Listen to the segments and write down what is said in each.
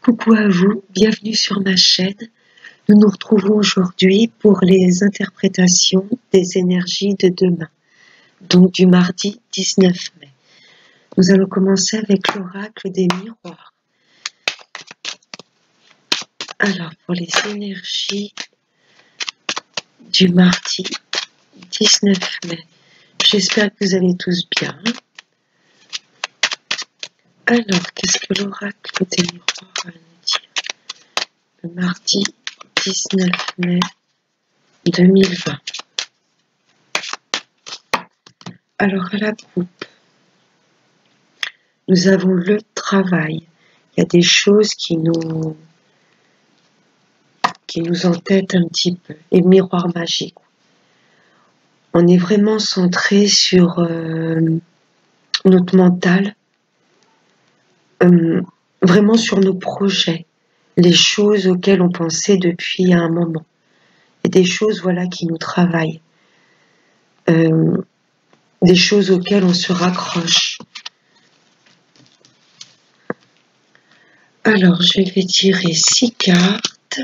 Coucou à vous, bienvenue sur ma chaîne. Nous nous retrouvons aujourd'hui pour les interprétations des énergies de demain, donc du mardi 19 mai. Nous allons commencer avec l'oracle des miroirs. Alors, pour les énergies du mardi 19 mai, j'espère que vous allez tous bien. Alors, qu'est-ce que l'oracle des miroirs va nous dire le mardi 19 mai 2020. Alors, à la coupe, nous avons le travail. Il y a des choses qui nous entêtent un petit peu. Et miroir magique. On est vraiment centré sur notre mental, vraiment sur nos projets, les choses auxquelles on pensait depuis un moment. Et des choses, voilà, qui nous travaillent. Des choses auxquelles on se raccroche. Alors, je vais tirer 6 cartes.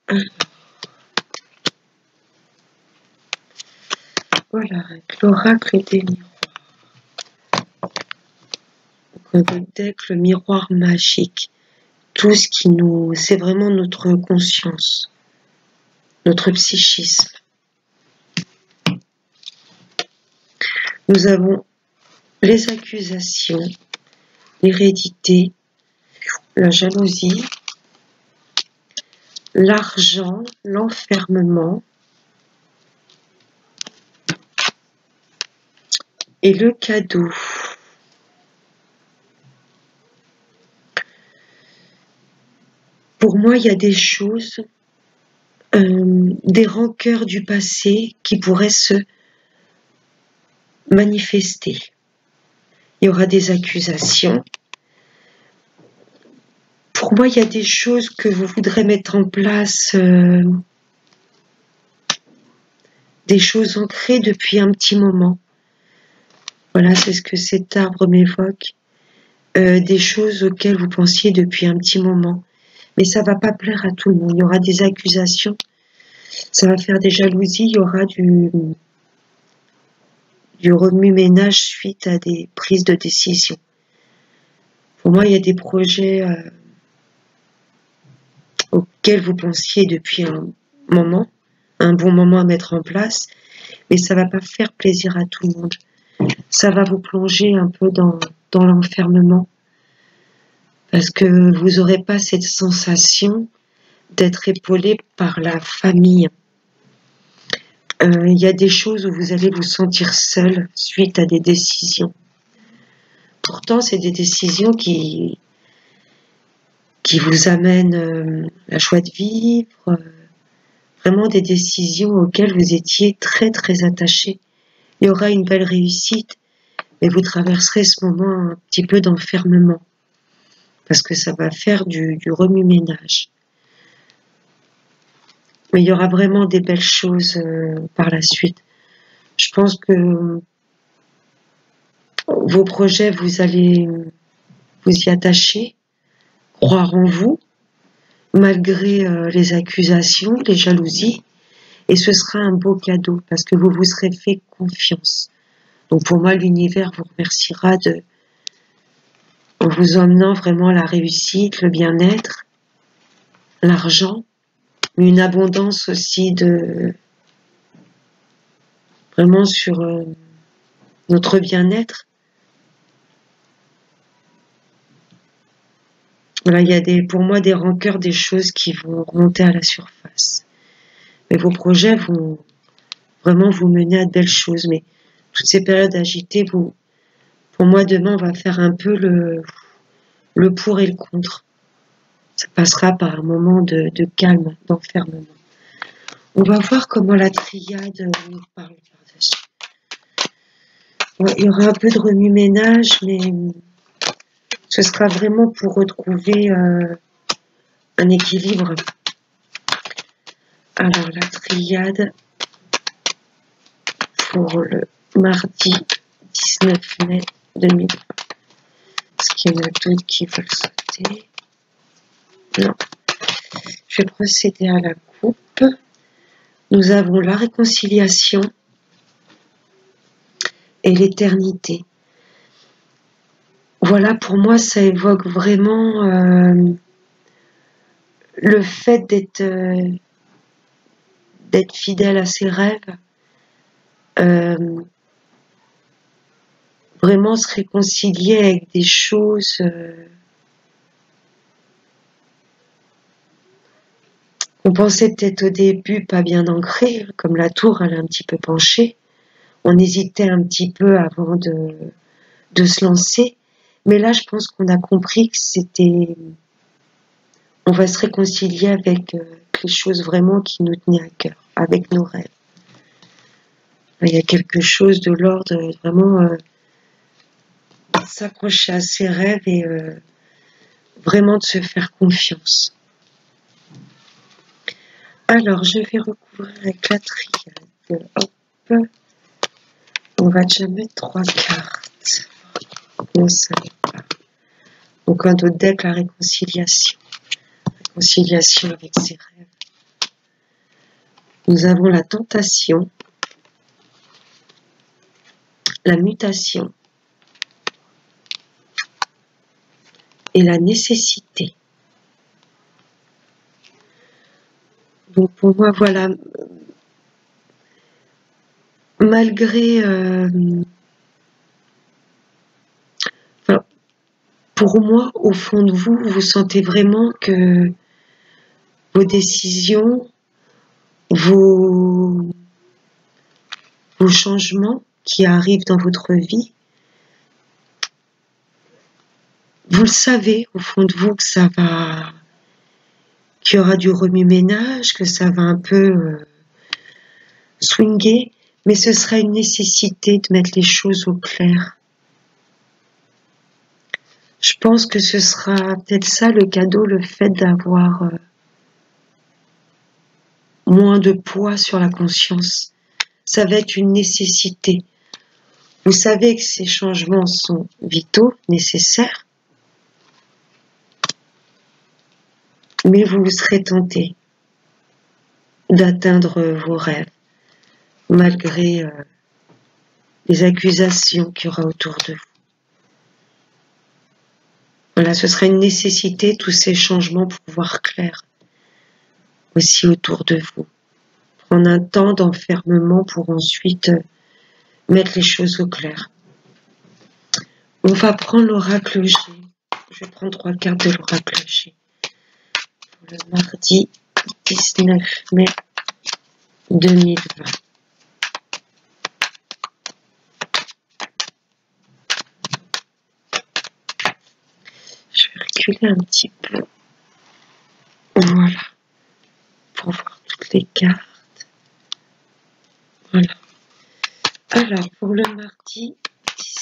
Alors, voilà, avec l'oracle des miroirs. Avec le miroir magique. Tout ce qui nous... C'est vraiment notre conscience, notre psychisme. Nous avons les accusations, l'hérédité, la jalousie, l'argent, l'enfermement et le cadeau. Pour moi, il y a des choses, des rancœurs du passé qui pourraient se manifester. Il y aura des accusations. Pour moi, il y a des choses que vous voudrez mettre en place, des choses ancrées depuis un petit moment. Voilà, c'est ce que cet arbre m'évoque. Des choses auxquelles vous pensiez depuis un petit moment. Mais ça va pas plaire à tout le monde. Il y aura des accusations, ça va faire des jalousies, il y aura du remue-ménage suite à des prises de décision. Pour moi, il y a des projets auxquels vous pensiez depuis un moment, un bon moment à mettre en place, mais ça va pas faire plaisir à tout le monde. Ça va vous plonger un peu dans l'enfermement, parce que vous n'aurez pas cette sensation d'être épaulé par la famille. Il y a des choses où vous allez vous sentir seul suite à des décisions. Pourtant, c'est des décisions qui vous amènent la joie de vivre, vraiment des décisions auxquelles vous étiez très très attaché. Il y aura une belle réussite, mais vous traverserez ce moment un petit peu d'enfermement, parce que ça va faire du remue-ménage. Mais il y aura vraiment des belles choses par la suite. Je pense que vos projets, vous allez vous y attacher, croire en vous, malgré les accusations, les jalousies, et ce sera un beau cadeau, parce que vous vous serez fait confiance. Donc pour moi, l'univers vous remerciera en vous emmenant vraiment la réussite, le bien-être, l'argent, une abondance aussi vraiment sur notre bien-être. Voilà, il y a pour moi des rancœurs, des choses qui vont remonter à la surface. Mais vos projets vont vraiment vous mener à de belles choses. Mais toutes ces périodes agitées, pour moi, demain, on va faire un peu le pour et le contre. Ça passera par un moment de calme, d'enfermement. On va voir comment la triade nous parle par-dessus. Ouais, il y aura un peu de remue-ménage, mais ce sera vraiment pour retrouver un équilibre. Alors, la triade pour le mardi 19 mai 2020. Est-ce qu'il y en a d'autres qui veulent sauter? Non. Je vais procéder à la coupe. Nous avons la réconciliation et l'éternité. Voilà, pour moi, ça évoque vraiment le fait d'être fidèle à ses rêves, vraiment se réconcilier avec des choses qu'on pensait peut-être au début pas bien ancrées, comme la tour, elle est un petit peu penchée. On hésitait un petit peu avant de se lancer, mais là, je pense qu'on a compris que c'était... On va se réconcilier avec les choses vraiment qui nous tenaient à cœur, avec nos rêves. Il y a quelque chose de l'ordre vraiment s'accrocher à ses rêves et vraiment de se faire confiance. Alors, je vais recouvrir avec la triade. Hop. On va déjà mettre 3 cartes. Non, ça n'est pas. Donc, un autre deck, la réconciliation. Réconciliation avec ses rêves. Nous avons la tentation, la mutation et la nécessité. Donc pour moi, voilà, malgré... enfin, pour moi, au fond de vous, vous sentez vraiment que vos décisions, vos changements qui arrivent dans votre vie, vous le savez au fond de vous que ça va... qu'il y aura du remue-ménage, que ça va un peu swinger, mais ce sera une nécessité de mettre les choses au clair. Je pense que ce sera peut-être ça le cadeau, le fait d'avoir moins de poids sur la conscience. Ça va être une nécessité. Vous savez que ces changements sont vitaux, nécessaires, mais vous serez tenté d'atteindre vos rêves, malgré les accusations qu'il y aura autour de vous. Voilà, ce sera une nécessité, tous ces changements, pour voir clair aussi autour de vous. Prendre un temps d'enfermement pour ensuite mettre les choses au clair. On va prendre l'oracle G. Je vais prendre 3 cartes de l'oracle G. Pour le mardi 19 mai 2020. Je vais reculer un petit peu. Voilà. Pour voir toutes les cartes. Voilà. Alors, pour le mardi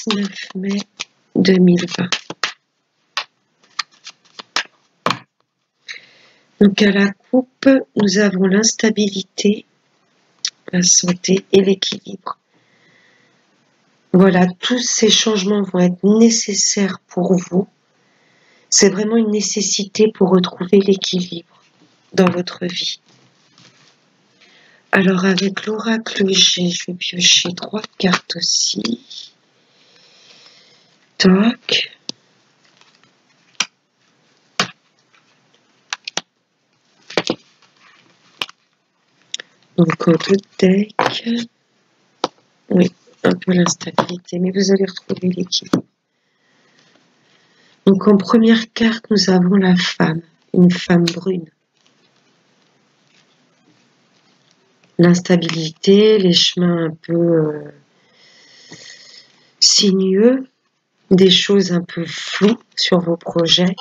19 mai 2020. Donc, à la coupe, nous avons l'instabilité, la santé et l'équilibre. Voilà, tous ces changements vont être nécessaires pour vous. C'est vraiment une nécessité pour retrouver l'équilibre dans votre vie. Alors, avec l'oracle G, je vais piocher 3 cartes aussi. Toc. Donc, en deux decks. Oui, un peu l'instabilité, mais vous allez retrouver l'équilibre. Donc, en première carte, nous avons la femme, une femme brune. L'instabilité, les chemins un peu sinueux, des choses un peu floues sur vos projets.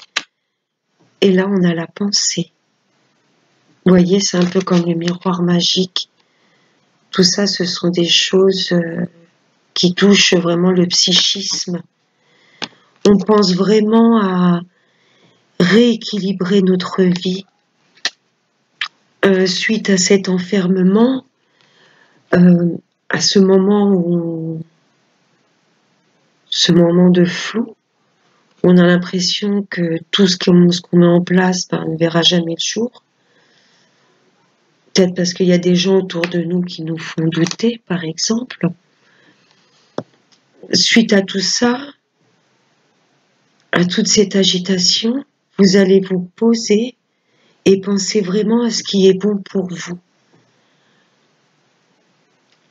Et là, on a la pensée. Vous voyez, c'est un peu comme le miroir magique. Tout ça, ce sont des choses qui touchent vraiment le psychisme. On pense vraiment à rééquilibrer notre vie suite à cet enfermement, à ce moment de flou, on a l'impression que tout ce qu'on met en place ne verra jamais le jour. Peut-être parce qu'il y a des gens autour de nous qui nous font douter, par exemple. Suite à tout ça, à toute cette agitation, vous allez vous poser et penser vraiment à ce qui est bon pour vous.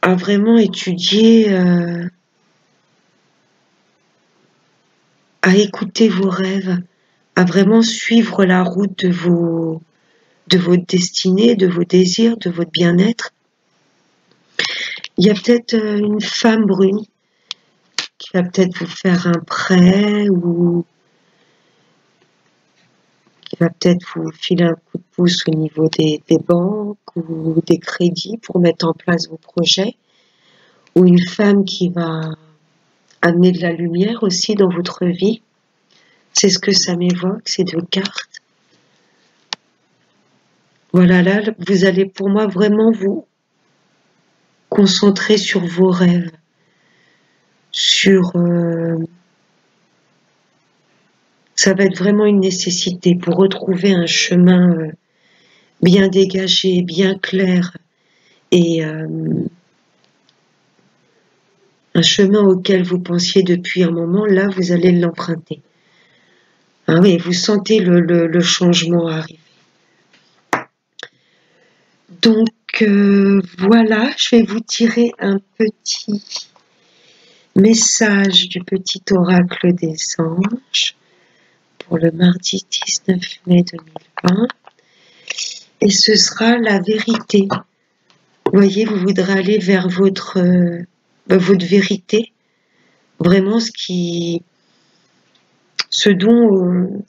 À vraiment étudier, à écouter vos rêves, à vraiment suivre la route de votre destinée, de vos désirs, de votre bien-être. Il y a peut-être une femme brune qui va peut-être vous faire un prêt ou qui va peut-être vous filer un coup de pouce au niveau des banques ou des crédits pour mettre en place vos projets, ou une femme qui va amener de la lumière aussi dans votre vie. C'est ce que ça m'évoque, ces deux cartes. Voilà, là, vous allez pour moi vraiment vous concentrer sur vos rêves, sur... ça va être vraiment une nécessité pour retrouver un chemin bien dégagé, bien clair, et un chemin auquel vous pensiez depuis un moment, là, vous allez l'emprunter. Ah oui, vous sentez le changement arriver. Donc, voilà, je vais vous tirer un petit message du petit oracle des anges pour le mardi 19 mai 2020. Et ce sera la vérité. Vous voyez, vous voudrez aller vers votre vérité, vraiment ce dont,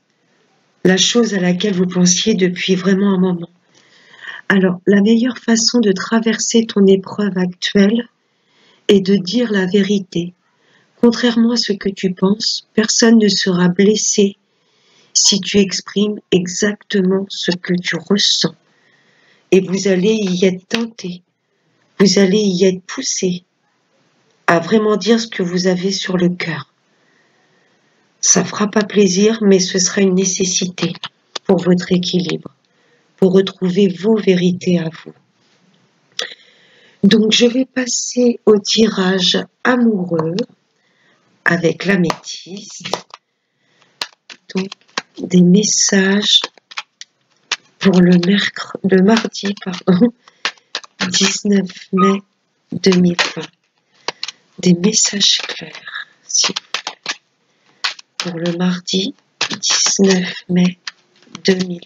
la chose à laquelle vous pensiez depuis vraiment un moment. Alors, la meilleure façon de traverser ton épreuve actuelle est de dire la vérité. Contrairement à ce que tu penses, personne ne sera blessé si tu exprimes exactement ce que tu ressens. Et vous allez y être tenté, vous allez y être poussé à vraiment dire ce que vous avez sur le cœur. Ça fera pas plaisir, mais ce sera une nécessité pour votre équilibre, pour retrouver vos vérités à vous. Donc, je vais passer au tirage amoureux avec l'améthyste. Donc, des messages pour le mardi, 19 mai 2020. Des messages clairs, s'il vous plaît, pour le mardi 19 mai 2020.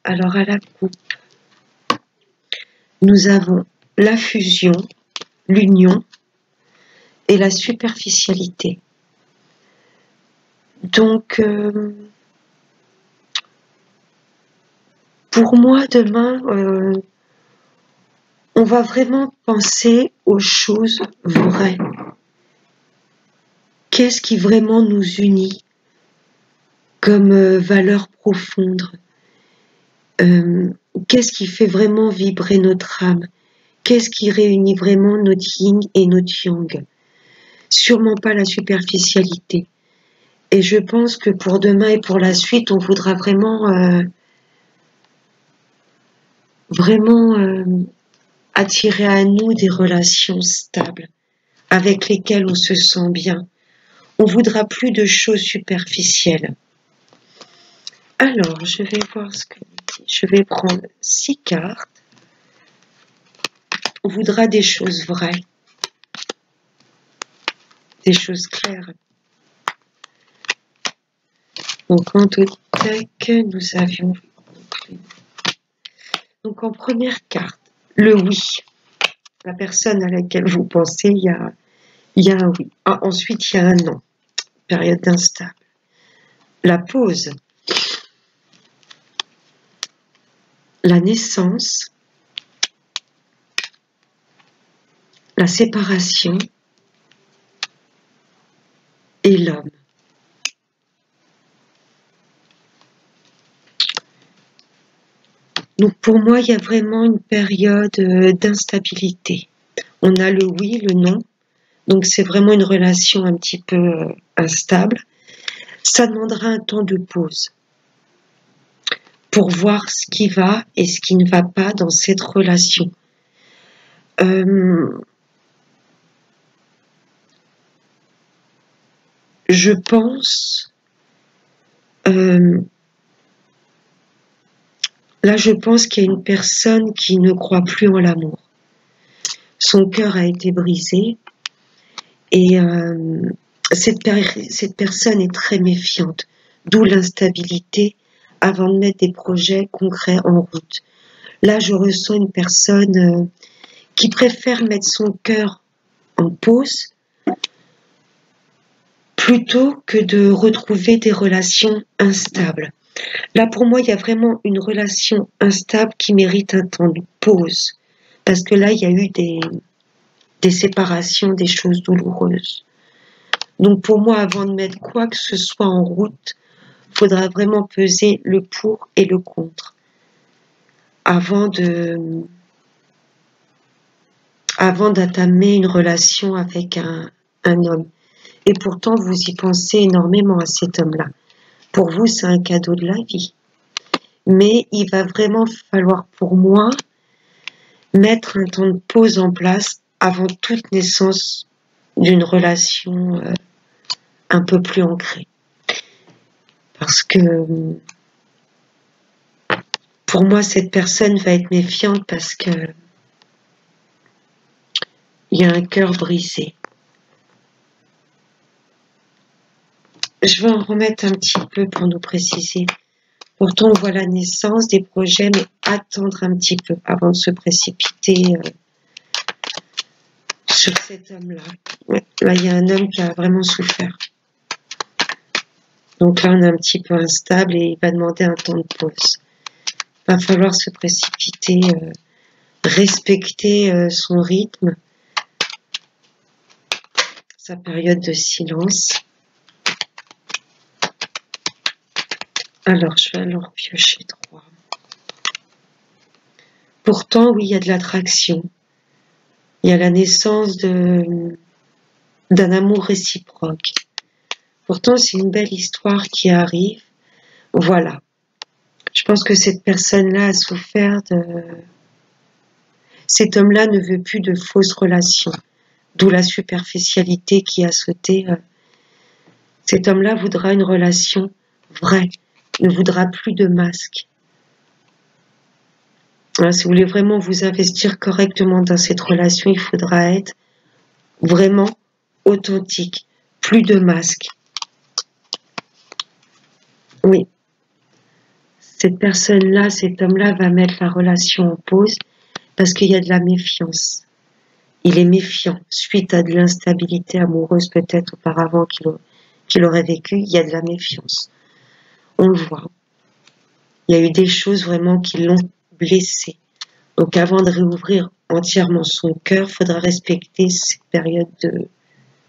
Alors, à la coupe, nous avons la fusion, l'union et la superficialité. Donc, pour moi, demain, on va vraiment penser aux choses vraies. Qu'est-ce qui vraiment nous unit comme valeur profonde? Qu'est-ce qui fait vraiment vibrer notre âme? Qu'est-ce qui réunit vraiment notre yin et notre yang? Sûrement pas la superficialité. Et je pense que pour demain et pour la suite, on voudra vraiment attirer à nous des relations stables avec lesquelles on se sent bien. On voudra plus de choses superficielles. Alors, je vais voir ce que dit. Je vais prendre 6 cartes. On voudra des choses vraies, des choses claires. Donc, en Toltec, nous avions... Donc, en première carte, le oui. La personne à laquelle vous pensez, il y a un oui. Ah, ensuite, il y a un non. Période d'instable. La pause. La naissance. La séparation. Et l'homme. Donc pour moi, il y a vraiment une période d'instabilité. On a le oui, le non. Donc c'est vraiment une relation un petit peu instable. Ça demandera un temps de pause pour voir ce qui va et ce qui ne va pas dans cette relation. Je pense, là je pense qu'il y a une personne qui ne croit plus en l'amour. Son cœur a été brisé et cette personne est très méfiante, d'où l'instabilité avant de mettre des projets concrets en route. Là, je ressens une personne qui préfère mettre son cœur en pause plutôt que de retrouver des relations instables. Là, pour moi, il y a vraiment une relation instable qui mérite un temps de pause. Parce que là, il y a eu des séparations, des choses douloureuses. Donc pour moi, avant de mettre quoi que ce soit en route, il faudra vraiment peser le pour et le contre. Avant d'entamer une relation avec un homme. Et pourtant, vous y pensez énormément à cet homme-là. Pour vous, c'est un cadeau de la vie. Mais il va vraiment falloir pour moi mettre un temps de pause en place avant toute naissance d'une relation un peu plus ancrée. Parce que pour moi, cette personne va être méfiante parce que il y a un cœur brisé. Je vais en remettre un petit peu pour nous préciser. Pourtant, on voit la naissance des projets, mais attendre un petit peu avant de se précipiter sur cet homme-là. Ouais, là, il y a un homme qui a vraiment souffert. Donc là, on est un petit peu instable et il va demander un temps de pause. Il va falloir se précipiter, respecter son rythme, sa période de silence. Alors, je vais alors piocher 3. Pourtant, oui, il y a de l'attraction. Il y a la naissance d'un amour réciproque. Pourtant, c'est une belle histoire qui arrive. Voilà. Je pense que cette personne-là a souffert de... Cet homme-là ne veut plus de fausses relations. D'où la superficialité qui a sauté. Cet homme-là voudra une relation vraie. Ne voudra plus de masque. Alors, si vous voulez vraiment vous investir correctement dans cette relation, il faudra être vraiment authentique. Plus de masque. Oui. Cette personne-là, cet homme-là va mettre la relation en pause parce qu'il y a de la méfiance. Il est méfiant suite à de l'instabilité amoureuse peut-être auparavant qu'il aurait vécu. Il y a de la méfiance. On le voit. Il y a eu des choses vraiment qui l'ont blessé. Donc avant de réouvrir entièrement son cœur, il faudra respecter cette période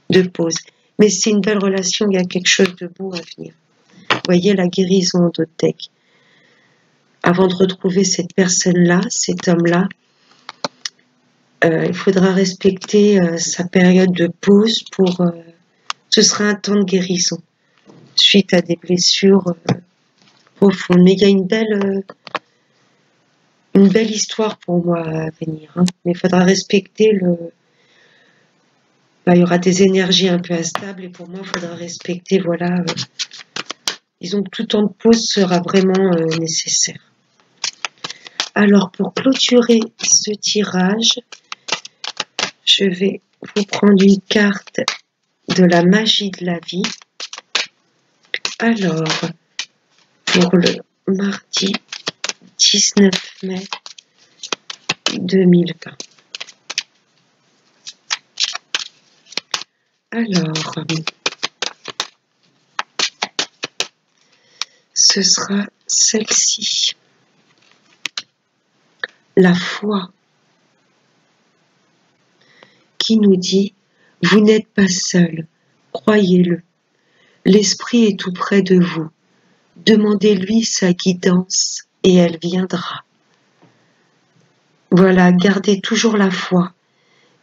de pause. Mais c'est une belle relation, il y a quelque chose de beau à venir. Vous voyez la guérison d'Otech. Avant de retrouver cette personne-là, cet homme-là, il faudra respecter sa période de pause pour... ce sera un temps de guérison suite à des blessures profondes. Mais il y a une belle histoire pour moi à venir. Hein. Mais il faudra respecter il y aura des énergies un peu instables et pour moi, il faudra respecter, voilà... disons que tout temps de pause sera vraiment nécessaire. Alors, pour clôturer ce tirage, je vais vous prendre une carte de la magie de la vie. Alors, pour le mardi 19 mai 2020. Alors, ce sera celle-ci. La foi qui nous dit « Vous n'êtes pas seul, croyez-le. L'esprit est tout près de vous. Demandez-lui sa guidance et elle viendra. Voilà, gardez toujours la foi.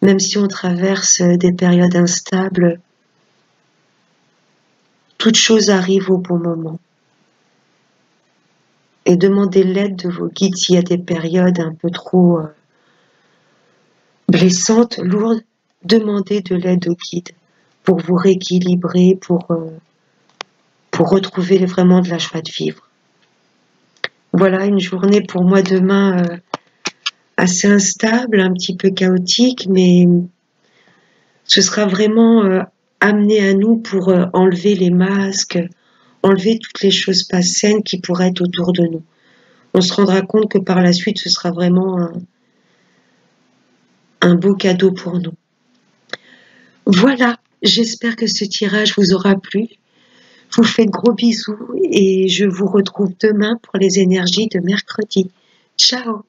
Même si on traverse des périodes instables, toute chose arrive au bon moment. Et demandez l'aide de vos guides s'il y a des périodes un peu trop blessantes, lourdes. Demandez de l'aide aux guides pour vous rééquilibrer, pour retrouver vraiment de la joie de vivre. Voilà une journée pour moi demain assez instable, un petit peu chaotique, mais ce sera vraiment amené à nous pour enlever les masques, enlever toutes les choses pas saines qui pourraient être autour de nous. On se rendra compte que par la suite, ce sera vraiment un beau cadeau pour nous. Voilà, j'espère que ce tirage vous aura plu. Je vous fais de gros bisous et je vous retrouve demain pour les énergies de mercredi. Ciao!